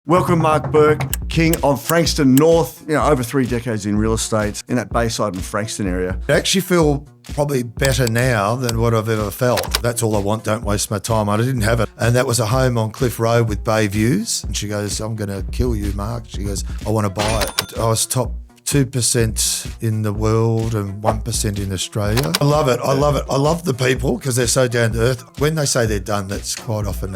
Welcome, Mark Burke, king of Frankston North, over 3 decades in real estate in that Bayside and Frankston area. I actually feel probably better now than what I've ever felt. That's all I want, don't waste my time. I didn't have it. And that was a home on Cliff Road with bay views. And she goes, I'm going to kill you, Mark. She goes, I want to buy it. I was top 2% in the world and 1% in Australia. I love it. I love it. I love the people because they're so down to earth. When they say they're done, that's quite often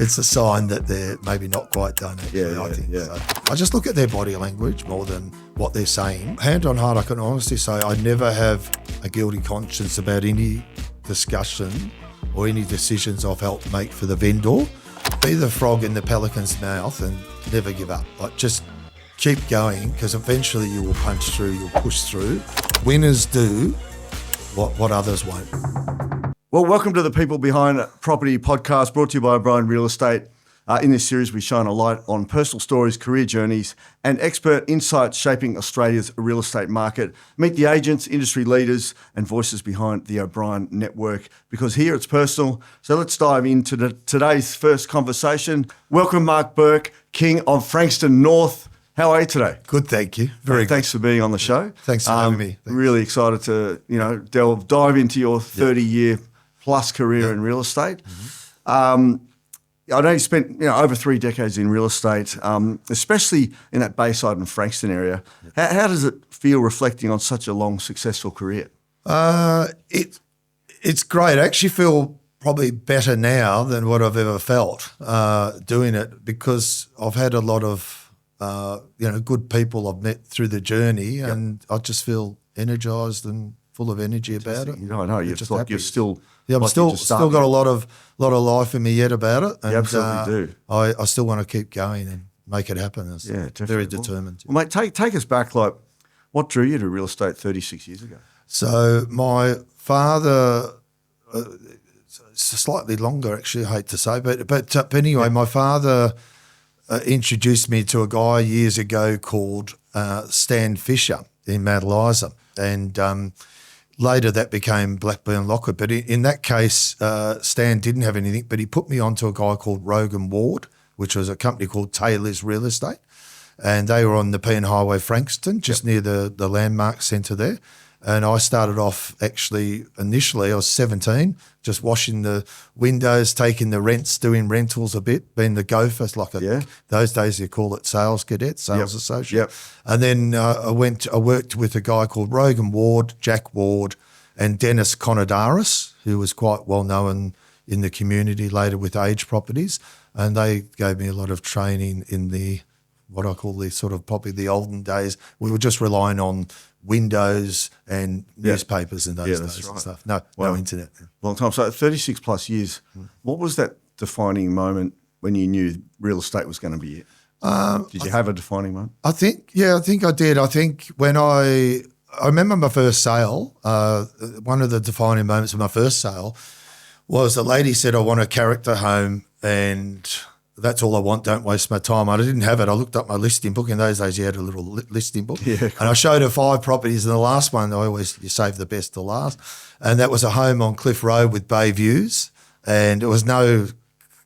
it's a sign that they're maybe not quite done, actually, I think. So I just look at their body language more than what they're saying. Hand on heart, I can honestly say I never have a guilty conscience about any discussion or any decisions I've helped make for the vendor. Be the frog in the pelican's mouth and never give up. Like, just keep going, because eventually you will punch through, you'll push through. Winners do what others won't. Well, welcome to the People Behind Property podcast, brought to you by O'Brien Real Estate. In this series, we shine a light on personal stories, career journeys, and expert insights shaping Australia's real estate market. Meet the agents, industry leaders, and voices behind the O'Brien network, because here it's personal. So let's dive into today's first conversation. Welcome, Mark Burke, king of Frankston North. How are you today? Good, thank you. Very good. Thanks for being on the show. Thanks for having me. Thanks. Really excited to, dive into your 30-year plus career in real estate. Mm-hmm. I know you spent over 3 decades in real estate, especially in that Bayside and Frankston area. How does it feel reflecting on such a long, successful career? It's great. I actually feel probably better now than what I've ever felt doing it, because I've had a lot of good people I've met through the journey, and I just feel energised and full of energy about it. I know. You're still. Yeah, I'm still got a lot of life in me yet about it. And, you absolutely do. I still want to keep going and make it happen. Definitely. Very determined. Well, mate, take us back. Like, what drew you to real estate 36 years ago? So my father, slightly longer actually, I hate to say, but anyway, my father introduced me to a guy years ago called Stan Fisher in Mount Eliza, and later that became Blackburn Lockwood. But in that case, Stan didn't have anything, but he put me onto a guy called Rogan Ward, which was a company called Taylor's Real Estate. And they were on the Pean Highway, Frankston, just near the Landmark Centre there. And I started off initially I was 17, just washing the windows, taking the rents, doing rentals a bit, being the gopher, those days you call it sales cadet, sales associate. Yep. And then I worked with a guy called Rogan Ward, Jack Ward, and Dennis Conadaris, who was quite well known in the community later with Age Properties. And they gave me a lot of training in what I call probably the olden days. We were just relying on windows and newspapers in those days and stuff. No internet. Long time. So 36 plus years. What was that defining moment when you knew real estate was going to be it? Did you have a defining moment? I think I did. I think when I remember my first sale, one of the defining moments of my first sale was the lady said, I want a character home, and that's all I want, don't waste my time. I didn't have it. I looked up my listing book. In those days, you had a little listing book. Yeah, cool. And I showed her 5 properties, and the last one, you save the best to last. And that was a home on Cliff Road with bay views, and it was no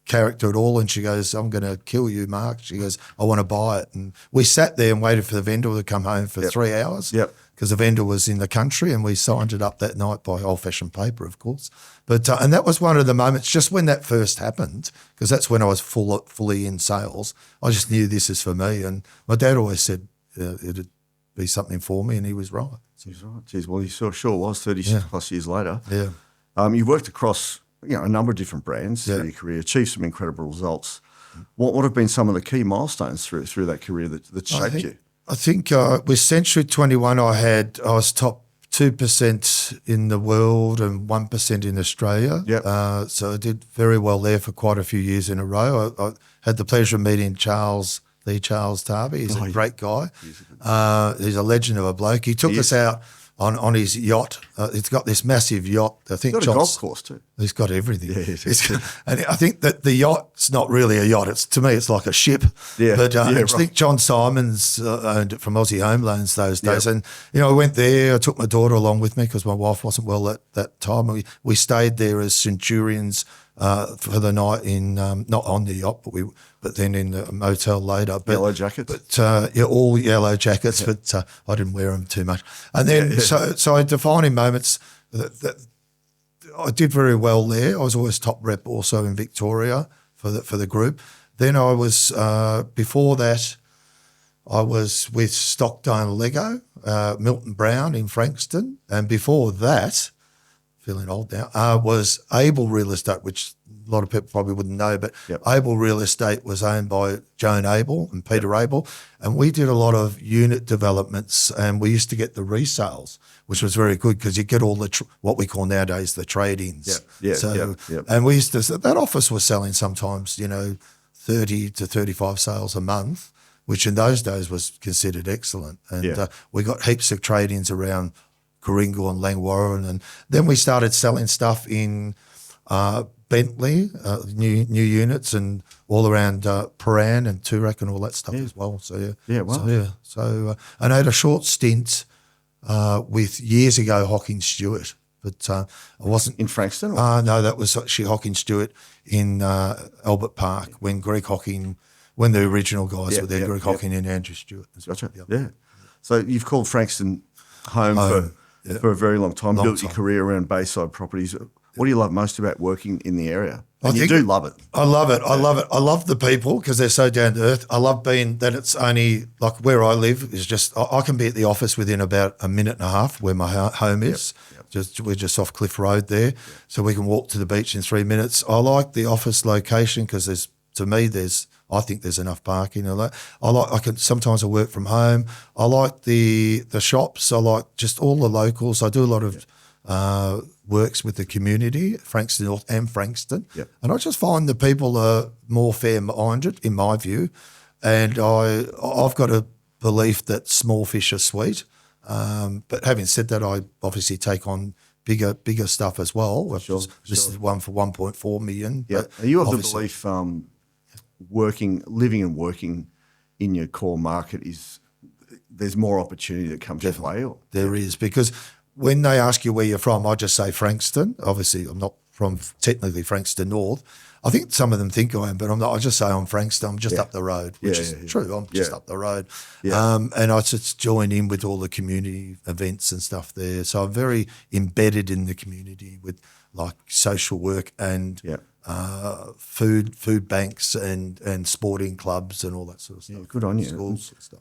character at all. And she goes, I'm going to kill you, Mark. She goes, I want to buy it. And we sat there and waited for the vendor to come home for 3 hours. Yep. Because the vendor was in the country, and we signed it up that night by old-fashioned paper, of course. But and that was one of the moments, just when that first happened, because that's when I was fully in sales. I just knew this is for me. And my dad always said it'd be something for me, and he was right. He's right. Geez, well, he sure was 36 plus years later. Yeah. You've worked across a number of different brands through your career, achieved some incredible results. What have been some of the key milestones through that career that shaped you? I think with Century 21, I was top 2% in the world and 1% in Australia. Yep. So I did very well there for quite a few years in a row. I had the pleasure of meeting Charles Tarby. He's a great guy. He's a legend of a bloke. He took us out on his yacht. He's got this massive yacht. I think he's got a golf course too. He's got everything. Yeah, and I think that the yacht's not really a yacht. To me, it's like a ship. Yeah, but I right. think John Simons owned it from Aussie Home Loans those days. Yep. And, I went there. I took my daughter along with me because my wife wasn't well at that time. We stayed there as Centurions for the night in not on the yacht, but then in the motel later. But, Yellow jackets? But all yellow jackets, but I didn't wear them too much. And then so I defining moments that I did very well there. I was always top rep also in Victoria for the group. Then I was before that I was with Stockdale Lego, Milton Brown in Frankston, and before that, feeling old now, was Able Real Estate, which a lot of people probably wouldn't know, but Able Real Estate was owned by Joan Able and Peter Able, and we did a lot of unit developments, and we used to get the resales, which was very good because you get all the what we call nowadays the trade-ins. And we used to, that office was selling sometimes, 30 to 35 sales a month, which in those days was considered excellent. And we got heaps of trade-ins around Coringal and Langwarrin, and then we started selling stuff in Bentley, new units, and all around Paran and Toorak and all that stuff as well. So and I had a short stint with years ago Hocking Stewart, but I wasn't in Frankston. No, that was actually Hocking Stewart in Albert Park when Greg Hocking, when the original guys were there, Greg Hocking and Andrew Stewart. Gotcha. Yeah. So you've called Frankston home. For a very long time, built your career around Bayside properties. What do you love most about working in the area? And you do love it. I love it. I love it. I love the people because they're so down to earth. I love being that it's only like where I live is just I can be at the office within about a minute and a half where my home is. We're just off Cliff Road there, so we can walk to the beach in 3 minutes. I like the office location because I think there's enough parking. Sometimes I work from home. I like the shops. I like just all the locals. I do a lot of works with the community, Frankston North and Frankston. And I just find the people are more fair-minded, in my view. And I've got a belief that small fish are sweet. But having said that, I obviously take on bigger stuff as well. This is one for 1.4 million. Yeah. Are you of the belief living and working in your core market there's more opportunity that comes your way? There is, because when they ask you where you're from, I just say Frankston. Obviously, I'm not from technically Frankston North. I think some of them think I am, but I'm not. I just say I'm Frankston. I'm just up the road, which is true. I'm just up the road. And I just join in with all the community events and stuff there. So I'm very embedded in the community with like social work and food banks and sporting clubs and all that sort of stuff. Good on you. Schools and stuff.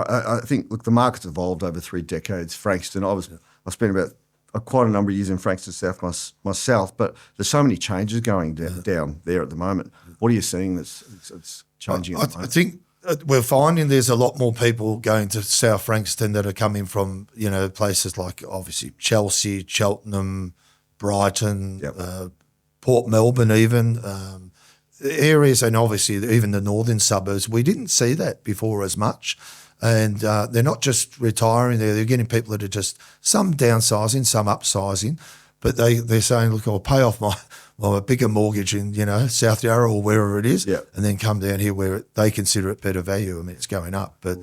I think the market's evolved over 3 decades. Frankston, I spent about quite a number of years in Frankston South myself, but there's so many changes going down there at the moment. What are you seeing that's changing? I think we're finding there's a lot more people going to South Frankston that are coming from places like obviously Chelsea, Cheltenham, Brighton, Port Melbourne even, areas, and obviously even the northern suburbs. We didn't see that before as much. And they're not just retiring, they're getting people that are just some downsizing, some upsizing, but they're saying, look, I'll pay off my bigger mortgage in, South Yarra or wherever it is, and then come down here where they consider it better value. I mean, it's going up. But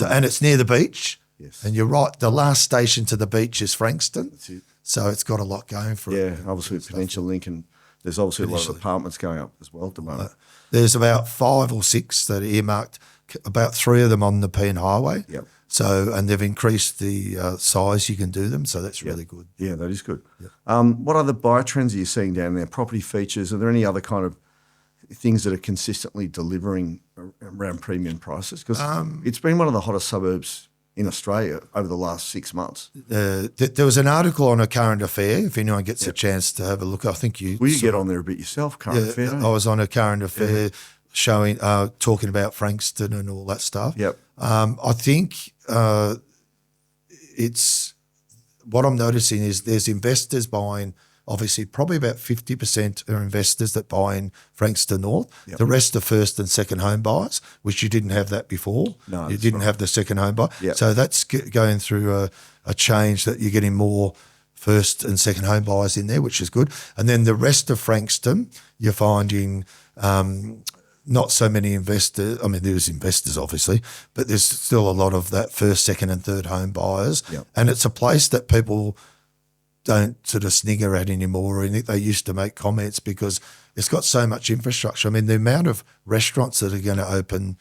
and it's near the beach. Yes. And you're right, the last station to the beach is Frankston. That's it. So it's got a lot going for it. Yeah, obviously Peninsula Link, and there's obviously a lot of apartments going up as well at the moment. There's about 5 or 6 that are earmarked, about 3 of them on the Peen Highway. So, and they've increased the size you can do them, so that's really good. Yeah, that is good. What other buyer trends are you seeing down there? Property features, are there any other kind of things that are consistently delivering around premium prices? Because it's been one of the hottest suburbs in Australia over the last 6 months. There was an article on a Current Affair, if anyone gets a chance to have a look. I think you... Will you get on there a bit yourself, Current Affair? I was on a Current Affair showing, talking about Frankston and all that stuff. I think it's... What I'm noticing is there's investors buying... Obviously, probably about 50% are investors that buy in Frankston North. The rest are first and second home buyers, which you didn't have that before. No, you didn't have the second home buyer. So that's going through a change that you're getting more first and second home buyers in there, which is good. And then the rest of Frankston, you're finding not so many investors. I mean, there's investors, obviously, but there's still a lot of that first, second and third home buyers. And it's a place that people... don't sort of snigger at anymore. And they used to make comments because it's got so much infrastructure. I mean, the amount of restaurants that are going to open,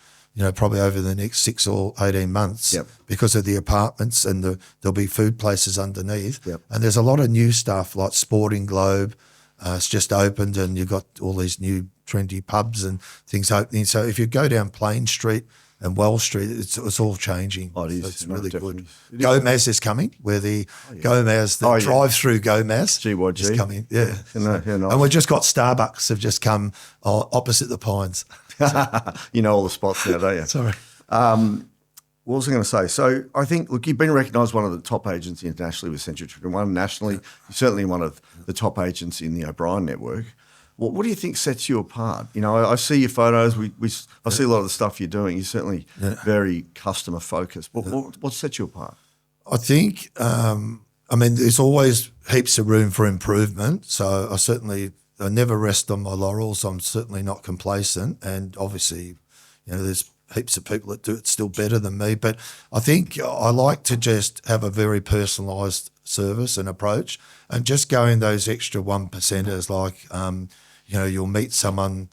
probably over the next 6 or 18 months because of the apartments, and there'll be food places underneath. Yep. And there's a lot of new stuff like Sporting Globe. It's just opened, and you've got all these new trendy pubs and things opening. So if you go down Plain Street and Wells Street, it's all changing. Oh, it is. So it's No, really definitely. good. Gomez is coming, where the Gomez, the drive-through Gomez GYG. is coming. Yeah. Nice. And we've just got Starbucks have just come opposite the Pines. You know all the spots now, don't you? Sorry. What was I going to say? So I think, look, you've been recognised one of the top agents internationally with Century 21. Nationally, you're certainly one of the top agents in the O'Brien network. What do you think sets you apart? I see your photos. I see a lot of the stuff you're doing. You're certainly very customer focused. What sets you apart? I think, there's always heaps of room for improvement. So I never rest on my laurels. I'm certainly not complacent. And obviously, there's heaps of people that do it still better than me. But I think I like to just have a very personalised service and approach, and just going those extra 1%ers, like, you'll meet someone,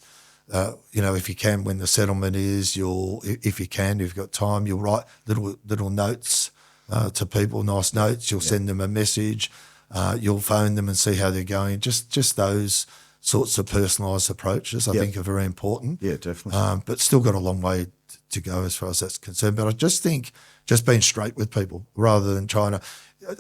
if you can, when the settlement is, if you've got time, you'll write little notes to people, nice notes. You'll send them a message. You'll phone them and see how they're going. Just those sorts of personalised approaches, I think, are very important. Yeah, definitely. But still got a long way to go as far as that's concerned. But I just think just being straight with people rather than trying to –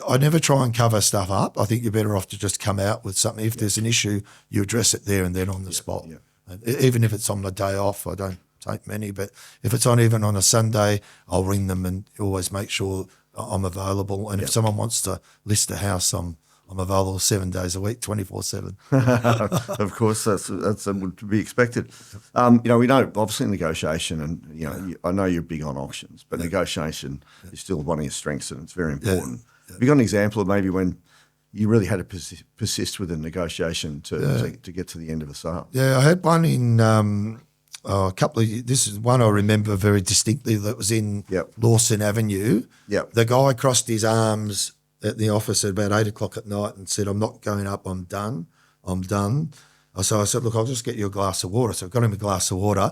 I never try and cover stuff up. I think you're better off to just come out with something. If there's an issue, you address it there and then on the spot. Yeah. And even if it's on my day off, I don't take many. But if it's even on a Sunday, I'll ring them and always make sure I'm available. And if someone wants to list a house, I'm available 7 days a week, 24/7. Of course, that's to be expected. We know obviously negotiation, and I know you're big on auctions, but negotiation is still one of your strengths, and it's very important. Have you got an example of maybe when you really had to persist with a negotiation to get to the end of a sale? Yeah, I had one in a couple of years. This is one I remember very distinctly that was in Lawson Avenue. Yep. The guy crossed his arms at the office at about 8 o'clock at night and said, "I'm not going up, I'm done. So I said, "Look, I'll just get you a glass of water." So I got him a glass of water.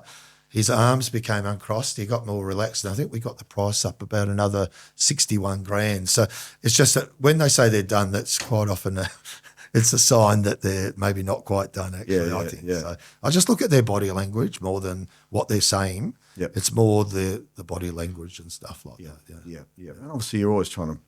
His arms became uncrossed. He got more relaxed. And I think we got the price up about another 61 grand. So it's just that when they say they're done, that's quite often it's a sign that they're maybe not quite done, actually, I think. Yeah. So I just look at their body language more than what they're saying. Yep. It's more the body language and stuff like that. Yeah. And obviously you're always trying to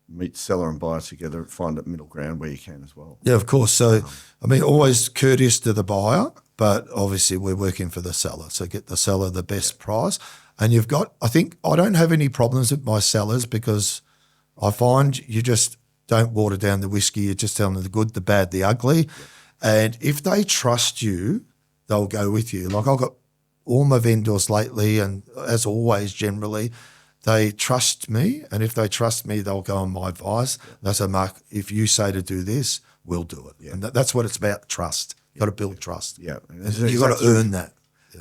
meet seller and buyer together, find a middle ground where you can as well. Yeah, of course. So, always courteous to the buyer, but obviously we're working for the seller. So get the seller the best price. And I think I don't have any problems with my sellers because I find you just don't water down the whiskey. You just tell them the good, the bad, the ugly. Yeah. And if they trust you, they'll go with you. Like I've got all my vendors lately, and as always, generally, they trust me, and if they trust me, they'll go on my advice. They say, "Mark, if you say to do this, we'll do it." Yeah. And that's what it's about, trust. You've got to build trust. Yeah. You've got to earn that.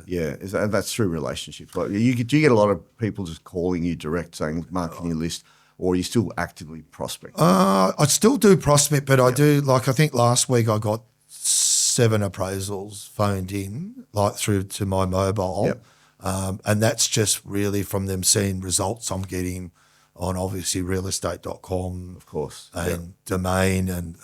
Yeah, that's through relationships. Like, do you get a lot of people just calling you direct saying, "Mark, can you list?" Or are you still actively prospecting? I still do prospect, but I do, like I think last week I got 7 appraisals phoned in, like through to my mobile. Yep. And that's just really from them seeing results I'm getting on obviously realestate.com. Of course. And Domain and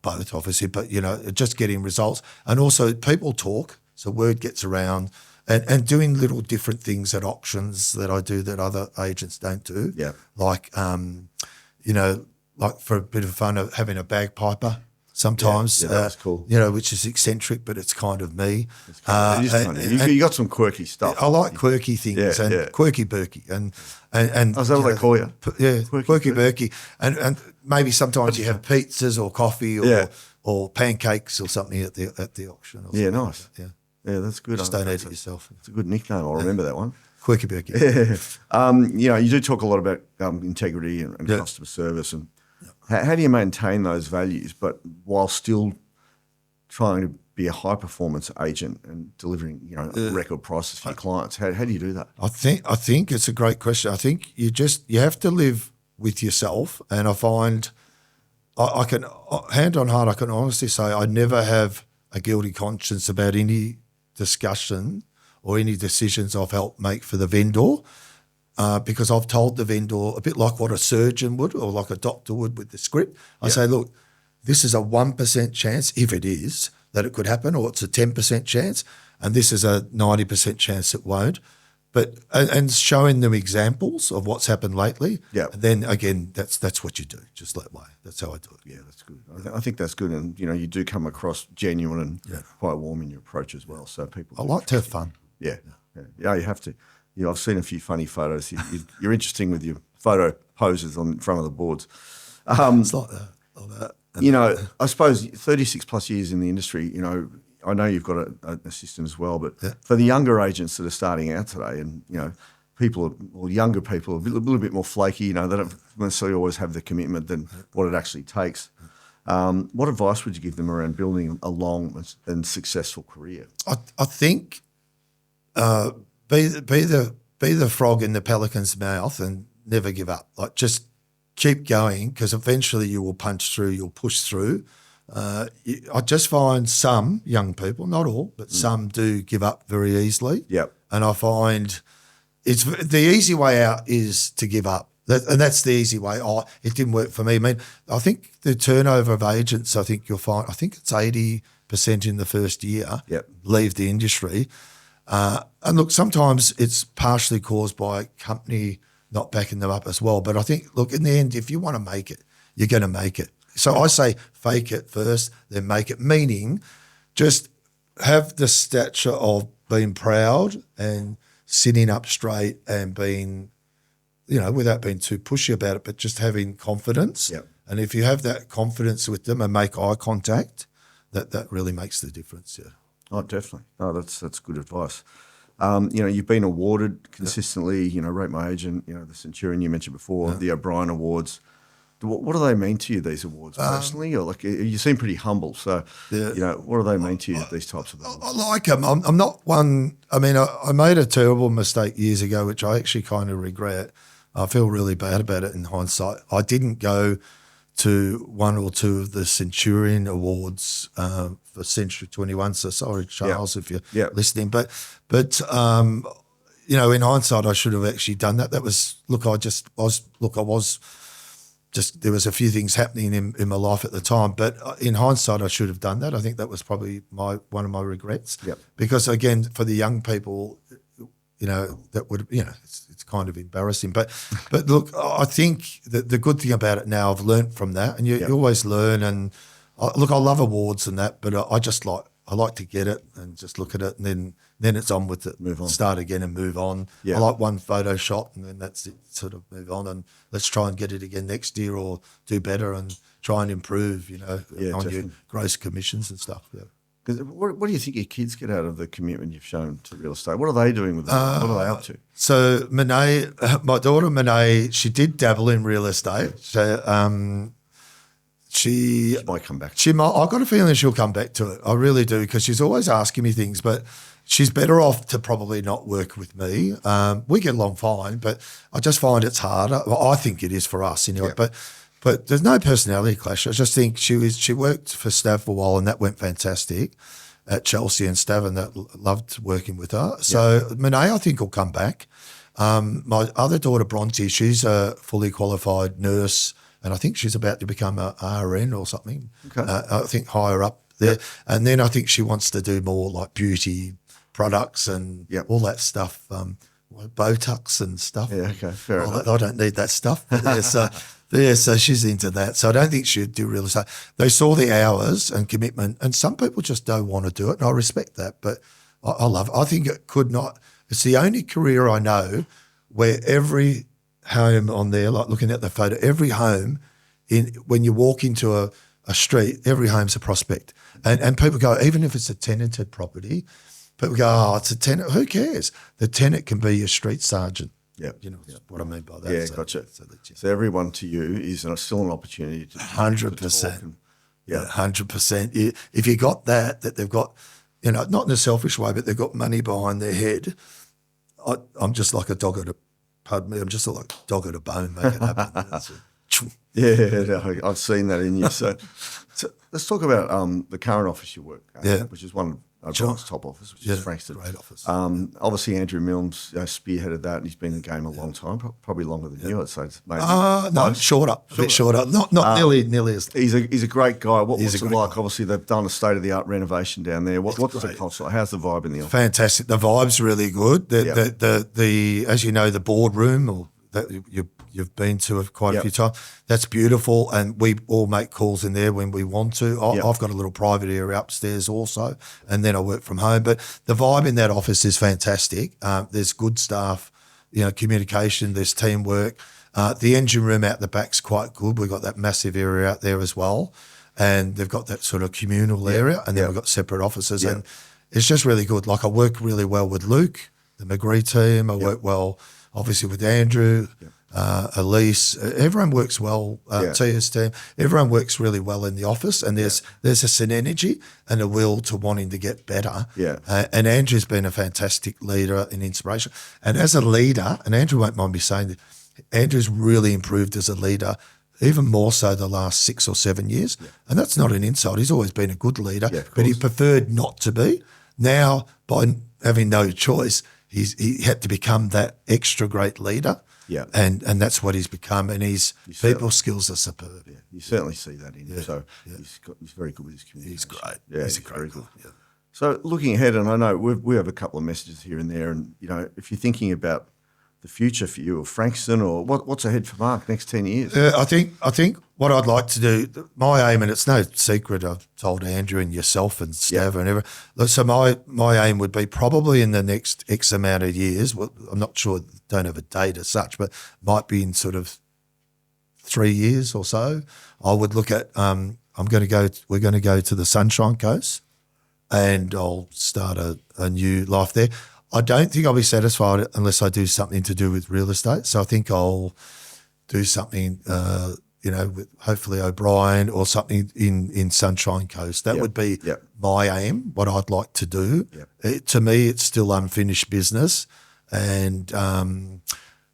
both obviously, but, just getting results. And also people talk, so word gets around and doing little different things at auctions that I do that other agents don't do. Yeah. Like, like for a bit of fun of having a bagpiper. Sometimes, that's cool. Which is eccentric, but it's kind of me. It is funny. You got some quirky stuff. I like quirky things quirky Burke and is that what they call you? Yeah, quirky Burke. And maybe sometimes you have pizzas or coffee or pancakes or something at the auction. Or yeah, nice. Like yeah, that's good. Just don't eat it yourself. It's a good nickname. I'll remember that one. Quirky Burke. You do talk a lot about integrity and customer service and. How do you maintain those values, but while still trying to be a high performance agent and delivering, record prices for your clients? How do you do that? I think it's a great question. I think you have to live with yourself, and I find I can, hand on heart, I can honestly say I never have a guilty conscience about any discussion or any decisions I've helped make for the vendor, because I've told the vendor a bit like what a surgeon would or like a doctor would with the script. I say, look, this is a 1% chance, if it is, that it could happen, or it's a 10% chance, and this is a 90% chance it won't. But and showing them examples of what's happened lately, and then again, that's what you do, just that way. That's how I do it. Yeah, that's good. I think that's good, and you do come across genuine and quite warm in your approach as well. So people, I like to have fun. Yeah, you have to. I've seen a few funny photos. You're interesting with your photo poses on front of the boards. It's like that. I suppose 36 plus years in the industry, I know you've got a system as well, but for the younger agents that are starting out today and, younger people are a little bit more flaky, they don't necessarily always have the commitment than what it actually takes. What advice would you give them around building a long and successful career? I think be the frog in the pelican's mouth and never give up. Like just keep going, because eventually you will punch through, you'll push through. I just find some young people, not all, but some do give up very easily. Yep. And I find it's the easy way out is to give up. And that's the easy way. It didn't work for me. I mean, I think the turnover of agents, I think you'll find, I think it's 80% in the first year leave the industry. And look, sometimes it's partially caused by a company not backing them up as well. But I think, look, in the end, if you want to make it, you're going to make it. So I say fake it first, then make it, meaning just have the stature of being proud and sitting up straight and being, without being too pushy about it, but just having confidence. Yep. And if you have that confidence with them and make eye contact, that really makes the difference, yeah. Oh, definitely. No, that's good advice. You've been awarded consistently, Rate My Agent, the Centurion you mentioned before, the O'Brien Awards. What do they mean to you, these awards, personally? Or you seem pretty humble. So, what do they mean to you, these types of awards? I like them. I'm not one. I mean, I made a terrible mistake years ago, which I actually kind of regret. I feel really bad about it in hindsight. I didn't go to one or two of the Centurion Awards for Century 21. So sorry, Charles, if you're listening. But in hindsight, I should have actually done that. That was, there was a few things happening in my life at the time. But in hindsight, I should have done that. I think that was probably one of my regrets. Yep. Because, again, for the young people, that would, it's kind of embarrassing. But look, I think that the good thing about it now, I've learnt from that, and you always learn. And I love awards and that, but I like to get it and just look at it, and then it's on with it. Move on. Start again and move on. Yeah. I like one photo shot, and then that's it. Sort of move on, and let's try and get it again next year, or do better and try and improve. On definitely. your gross commissions and stuff. Yeah. 'Cause what do you think your kids get out of the commitment you've shown to real estate? What are they doing with that? What are they up to? So Monet, my daughter Monet, she did dabble in real estate. So she might come back. I've got a feeling she'll come back to it. I really do, because she's always asking me things, but she's better off to probably not work with me. We get along fine, but I just find it's harder. Well, I think it is for us anyway. Yeah. But there's no personality clash. I just think she worked for Stav for a while, and that went fantastic at Chelsea, and Stav and that loved working with her. So Monet, I think, will come back. My other daughter Bronte, she's a fully qualified nurse, and I think she's about to become a RN or something. Okay. I think higher up there. Yep. And then I think she wants to do more like beauty products and all that stuff, Botox and stuff. Yeah, okay, fair enough. I don't need that stuff. So she's into that. So I don't think she'd do real estate. They saw the hours and commitment, and some people just don't want to do it, and I respect that. But I love it. I think it could not. It's the only career I know where every home on there, like looking at the photo, every home, when you walk into a street, every home's a prospect. And people go, even if it's a tenanted property, people go, oh, it's a tenant. Who cares? The tenant can be your street sergeant. Yeah, what I mean by that. Yeah, gotcha. So everyone to you is still an opportunity to 100%. Yeah, 100%. If you got that they've got, not in a selfish way, but they've got money behind their head. I'm just like a dog at a, pardon me, I'm just like a dog at a bone, make it happen. Yeah, I've seen that in you. So let's talk about the current office you work at, which is one of John's top office, which is Frankston. Great office. Obviously, Andrew Milnes spearheaded that, and he's been in the game a long time, probably longer than you, I'd say. Maybe. No, shorter, a bit shorter. Not nearly as. He's a great guy. What's it like? Guy. Obviously, they've done a state-of-the-art renovation down there. What's the culture like? How's the vibe in the office? Fantastic. The vibe's really good. The as you know, the boardroom or that you've been to quite a few times. That's beautiful, and we all make calls in there when we want to. I've got a little private area upstairs also, and then I work from home. But the vibe in that office is fantastic. There's good staff, communication. There's teamwork. The engine room out the back's quite good. We've got that massive area out there as well, and they've got that sort of communal area, and then we've got separate offices, and it's just really good. Like I work really well with Luke, the McGree team. I work well, obviously, with Andrew. Elise, everyone works well. Tia's team, everyone works really well in the office, and there's a synergy and a will to wanting to get better. And Andrew's been a fantastic leader in inspiration, and as a leader, and Andrew won't mind me saying that, Andrew's really improved as a leader, even more so the last 6 or 7 years. And that's not an insult. He's always been a good leader, but he preferred not to be. Now, by having no choice, he had to become that extra great leader. And that's what he's become, and his people skills are superb. You certainly see that in him. So he's very good with his communication. He's great. Yeah, he's a great guy. Yeah. So looking ahead, and I know we have a couple of messages here and there, and if you're thinking about the future for you of Frankston, or what's ahead for Mark next 10 years? I think what I'd like to do, my aim, and it's no secret, I've told Andrew and yourself and Stav and everyone. So my aim would be probably in the next X amount of years. Well, I'm not sure, don't have a date as such, but might be in sort of 3 years or so. I would look at. We're going to go to the Sunshine Coast, and I'll start a new life there. I don't think I'll be satisfied unless I do something to do with real estate. So I think I'll do something, with hopefully O'Brien or something in Sunshine Coast. That would be my aim, what I'd like to do. To me, it's still unfinished business. And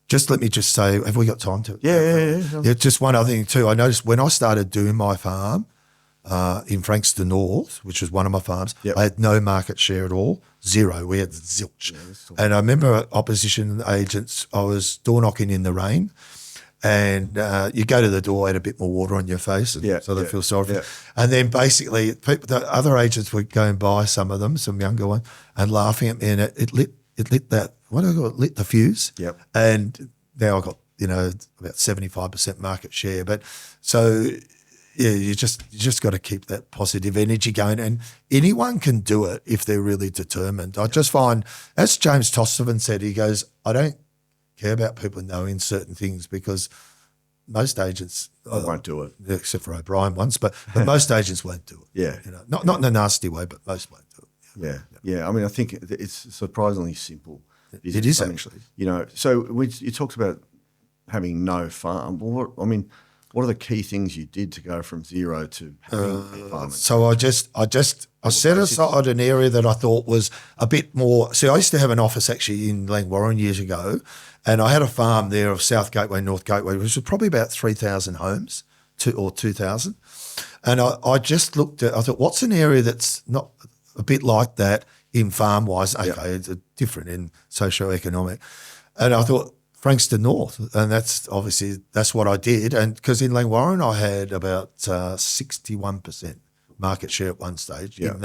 just let me just say, have we got time to? Yeah. Just one other thing too. I noticed when I started doing my farm, in Frankston North, which was one of my farms, I had no market share at all, zero. We had zilch. And I remember opposition agents, I was door knocking in the rain, and you go to the door, had a bit more water on your face, and so they feel sorry for you. And then basically, the other agents were going by, some of them, some younger ones, and laughing at me, and it lit that, what do I call it, lit the fuse. And now I've got, about 75% market share. But so... you just got to keep that positive energy going, and anyone can do it if they're really determined. I just find, as James Tostovan said, he goes, I don't care about people knowing certain things because most agents won't do it, except for O'Brien once, but most agents won't do it. Not in a nasty way, but most won't do it. Yeah. I mean, I think it's surprisingly simple. It is actually. So you talked about having no farm. Well, what are the key things you did to go from zero to having farming? So I set aside an area that I thought was a bit more. See, I used to have an office actually in Langwarrin years ago, and I had a farm there of South Gateway, North Gateway, which was probably about 3,000 homes, 2,000. And I just looked at, I thought, what's an area that's not a bit like that in farm-wise? Okay, it's different in socio-economic. And I thought, Frankston North, and that's what I did. And because in Langwarrin I had about 61% market share at one stage. In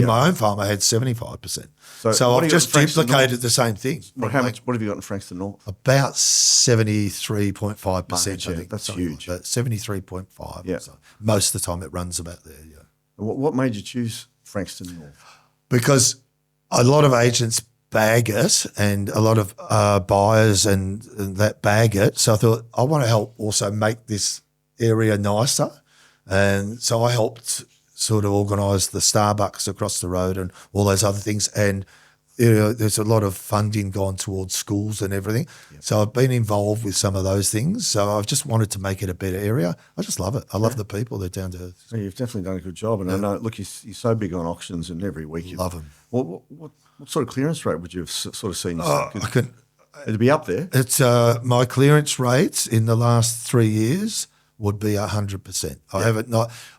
my own farm I had 75%. So I've just duplicated the same thing. What have you got in Frankston North? About 73.5%. I think that's huge. 73.5. Yeah. So most of the time it runs about there. Yeah. What made you choose Frankston North? Because a lot of agents bag it, and a lot of buyers and that bag it. So I thought I want to help also make this area nicer, and so I helped sort of organise the Starbucks across the road and all those other things. And there's a lot of funding gone towards schools and everything. So I've been involved with some of those things. So I've just wanted to make it a better area. I just love it. I love the people. They're down to earth. You've definitely done a good job. And I know, look, you're so big on auctions, and every week you love them. What sort of clearance rate would you have sort of seen? It'd be up there. It's my clearance rates in the last 3 years would be 100%.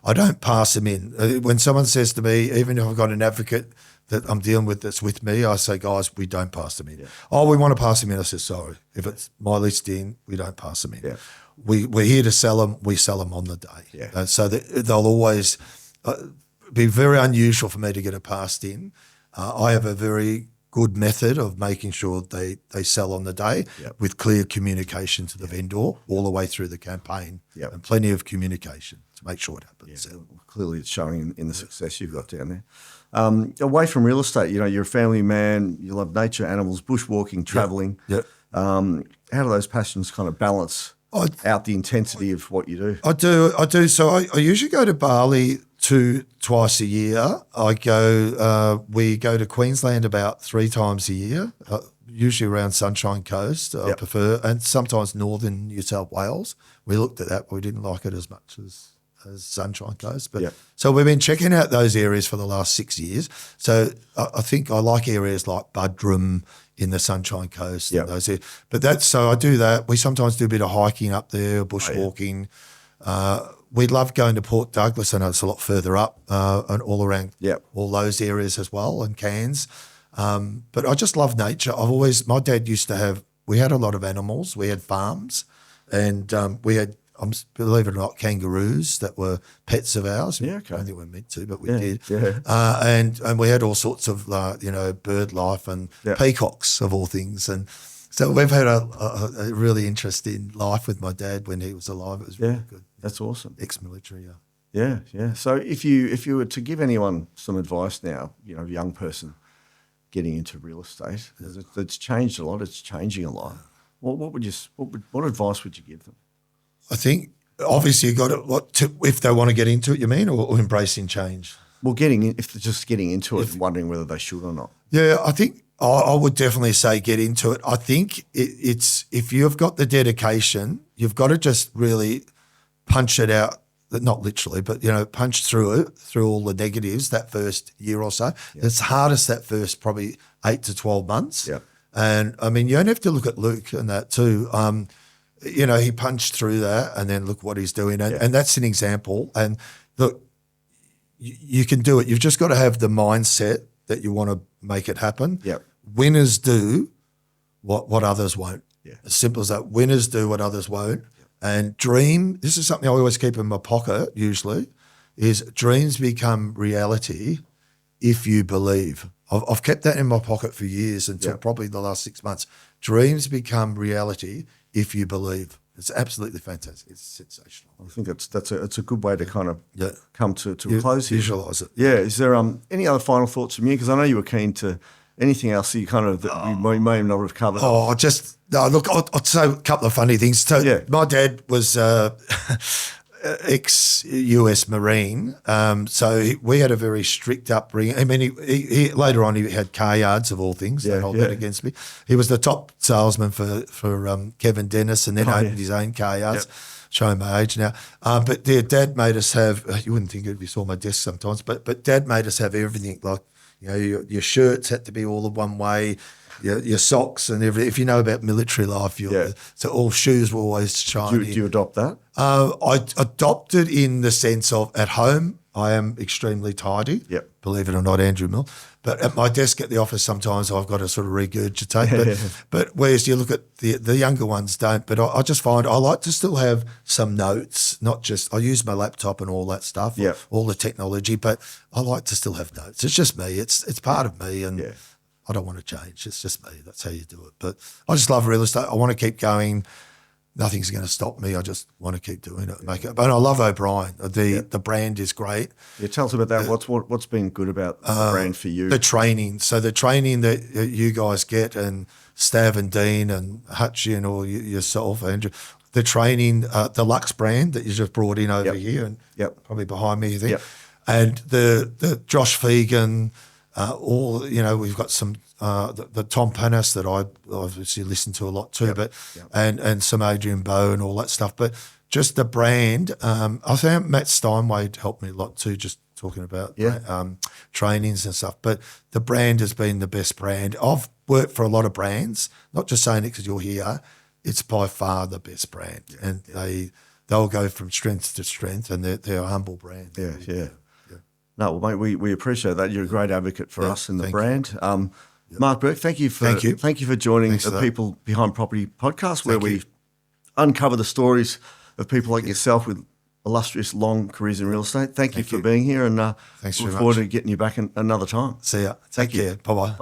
I don't pass them in. When someone says to me, even if I've got an advocate that I'm dealing with that's with me, I say, guys, we don't pass them in. Yeah. Oh, we want to pass them in. I say, sorry. If it's my listing, we don't pass them in. Yeah. We're here to sell them. We sell them on the day. Yeah. So they'll always be very unusual for me to get it passed in. I have a very good method of making sure they sell on the day with clear communication to the vendor all the way through the campaign and plenty of communication to make sure it happens. Yeah. Clearly it's showing in the success you've got down there. Away from real estate, you're a family man, you love nature, animals, bushwalking, travelling. Yep. How do those passions kind of balance out the intensity of what you do? I do. So I usually go to Bali twice a year. We go to Queensland about 3 times a year, usually around Sunshine Coast. I prefer, and sometimes northern New South Wales. We looked at that, but we didn't like it as much as Sunshine Coast. But so we've been checking out those areas for the last 6 years. So I think I like areas like Budrum in the Sunshine Coast and those areas. But so I do that. We sometimes do a bit of hiking up there, bushwalking. We love going to Port Douglas. I know it's a lot further up and all around all those areas as well, and Cairns. But I just love nature. My dad used to have, we had a lot of animals. We had farms and we had, believe it or not, kangaroos that were pets of ours. Yeah, okay. I don't think we we're meant to, but we did. Yeah. And we had all sorts of, bird life and peacocks of all things. And so we've had a really interesting life with my dad when he was alive. It was really good. That's awesome. Ex-military, Yeah. So if you were to give anyone some advice now, a young person getting into real estate, it's changed a lot. It's changing a lot. What advice would you give them? I think obviously you got to if they want to get into it, you mean, or embracing change? Well, if they're just getting into it and wondering whether they should or not. Yeah, I think I would definitely say get into it. I think it's if you've got the dedication, you've got to just really punch it out, not literally, but, punch through it, through all the negatives that first year or so. Yeah. It's hardest that first probably 8 to 12 months. Yeah. And, I mean, you don't have to look at Luke and that too. He punched through that and then look what he's doing. And that's an example. And look, you can do it. You've just got to have the mindset that you want to make it happen. Yep. Winners do what others won't. Yeah. As simple as that. Winners do what others won't. And this is something I always keep in my pocket usually, is dreams become reality if you believe. I've kept that in my pocket for years until probably the last 6 months. Dreams become reality if you believe. It's absolutely fantastic. It's sensational. I think it's a good way to kind of come to a close here. Visualise it. Yeah. Is there any other final thoughts from you? Because I know you were keen to anything else that you may not have covered. Look, I'll say a couple of funny things. So my dad was ex-US Marine, so we had a very strict upbringing. I mean, he later on he had car yards of all things. Don't hold that against me. He was the top salesman for Kevin Dennis, and then opened his own car yards. Yep. Showing my age now, but Dad made us have. You wouldn't think it if you saw my desk sometimes, but Dad made us have everything. Like, your shirts had to be all the one way. Your socks and everything. If you know about military life, so all shoes were always shiny. Do you adopt that? I adopted in the sense of at home, I am extremely tidy. Yep. Believe it or not, Andrew Mill. But at my desk at the office, sometimes I've got to sort of regurgitate. But whereas you look at the younger ones don't. But I just find I like to still have some notes, not just I use my laptop and all that stuff, all the technology. But I like to still have notes. It's just me. It's part of me, and I don't want to change. It's just me. That's how you do it. But I just love real estate. I want to keep going. Nothing's going to stop me. I just want to keep doing it and make it. But I love O'Brien. The brand is great. Yeah, tell us about that. What's been good about the brand for you? The training. So the training that you guys get, and Stav and Dean and Hutchie and all yourself, Andrew, the training, the Lux brand that you just brought in over here and probably behind me, you think. Yep. And the Josh Fegan, we've got some the Tom Panas that I obviously listen to a lot too, but and some Adrian Bowe and all that stuff. But just the brand, I think Matt Steinway helped me a lot too, just talking about trainings and stuff. But the brand has been the best brand. I've worked for a lot of brands, not just saying it because you're here. It's by far the best brand, and they'll go from strength to strength, and they're a humble brand. Yeah. No, well, mate, we appreciate that. You're a great advocate for us in the brand. Mark Burke, thank you for joining the People Behind Property podcast, where we uncover the stories of people like yourself with illustrious long careers in real estate. Thank you for being here, and look forward to getting you back another time. See ya. Take care. Bye-bye. Bye.